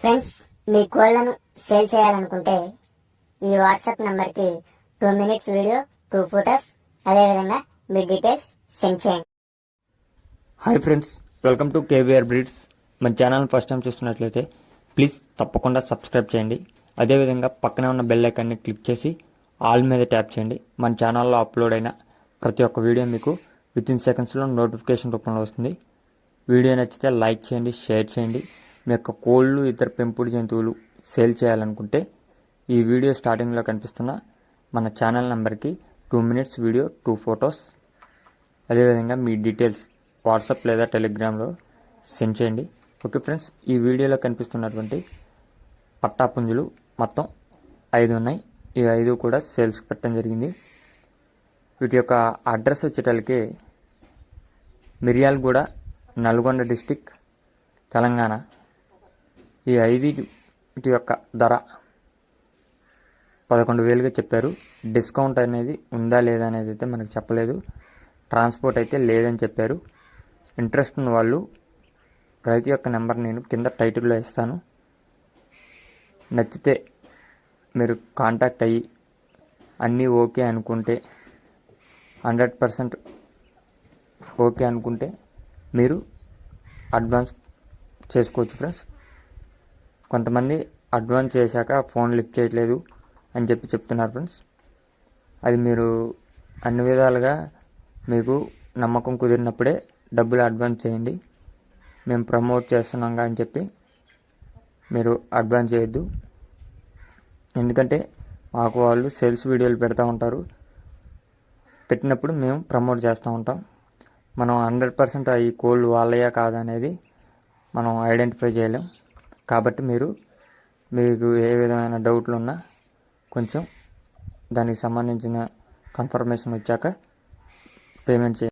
Friends, మీ కోళ్లను sale చేయాలనుకుంటే ఈ వాట్సాప్ నంబర్కి 2 minutes వీడియో, 2 photos, అదేవిధంగా మీ డీటెయిల్స్ సెండ్ చేయండి. Hi friends, welcome to KVR breeds. మన ఛానల్ ఫస్ట్ టైం చూస్తున్నట్లయితే ప్లీజ్ తప్పకుండా సబ్స్క్రైబ్ చేయండి. అదేవిధంగా పక్కనే ఉన్న బెల్ ఐకాన్ని క్లిక్ చేసి ఆల్ మీద ట్యాప్ చేయండి. మన ఛానల్లో అప్లోడ్ అయిన ప్రతి ఒక్క వీడియో మీకు వితిన్ సెకండ్స్లో నోటిఫికేషన్ రూపంలో వస్తుంది. వీడియో నచ్చితే లైక్ చేయండి, షేర్ చేయండి. మీ యొక్క కోళ్ళు, ఇతర పెంపుడు జంతువులు సేల్ చేయాలనుకుంటే ఈ వీడియో స్టార్టింగ్లో కనిపిస్తున్న మన ఛానల్ నెంబర్కి 2 minutes వీడియో, 2 photos, అదేవిధంగా మీ డీటెయిల్స్ వాట్సాప్ లేదా టెలిగ్రామ్లో సెండ్ చేయండి. ఓకే ఫ్రెండ్స్, ఈ వీడియోలో కనిపిస్తున్నటువంటి పట్టాపుంజులు మొత్తం 5 ఉన్నాయి. ఈ 5 కూడా సేల్స్కి పెట్టడం జరిగింది. వీటి యొక్క అడ్రస్ వచ్చేటప్పటికి మిర్యాలగూడ, నల్గొండ డిస్టిక్, తెలంగాణ. ఈ 5 వీటి యొక్క ధర 11,000గా చెప్పారు. డిస్కౌంట్ అనేది ఉందా లేదా అనేది అయితే మనకు చెప్పలేదు. ట్రాన్స్పోర్ట్ అయితే లేదని చెప్పారు. ఇంట్రెస్ట్ ఉన్న వాళ్ళు రైతు యొక్క నెంబర్ నేను కింద టైటిల్లో ఇస్తాను. నచ్చితే మీరు కాంటాక్ట్ అయ్యి అన్నీ ఓకే అనుకుంటే 100% ఓకే అనుకుంటే మీరు అడ్వాన్స్ చేసుకోవచ్చు ఫ్రెండ్స్. కొంతమంది అడ్వాన్స్ చేశాక ఫోన్ లిఫ్ట్ చేయట్లేదు అని చెప్తున్నారు ఫ్రెండ్స్. అది మీరు అన్ని విధాలుగా మీకు నమ్మకం కుదిరినప్పుడే డబ్బులు అడ్వాన్స్ చేయండి. మేము ప్రమోట్ చేస్తున్నాంగా అని చెప్పి మీరు అడ్వాన్స్ చేయొద్దు. ఎందుకంటే మాకు వాళ్ళు సేల్స్ వీడియోలు పెడతా ఉంటారు. పెట్టినప్పుడు మేము ప్రమోట్ చేస్తూ ఉంటాం. మనం 100% ఈ కోళ్ళు వాళ్ళయా కాదనేది మనం ఐడెంటిఫై చేయలేం. కాబట్టి మీకు ఏ విధమైన డౌట్లు ఉన్నా కొంచెం దానికి సంబంధించిన కన్ఫర్మేషన్ వచ్చాక పేమెంట్ చేయండి.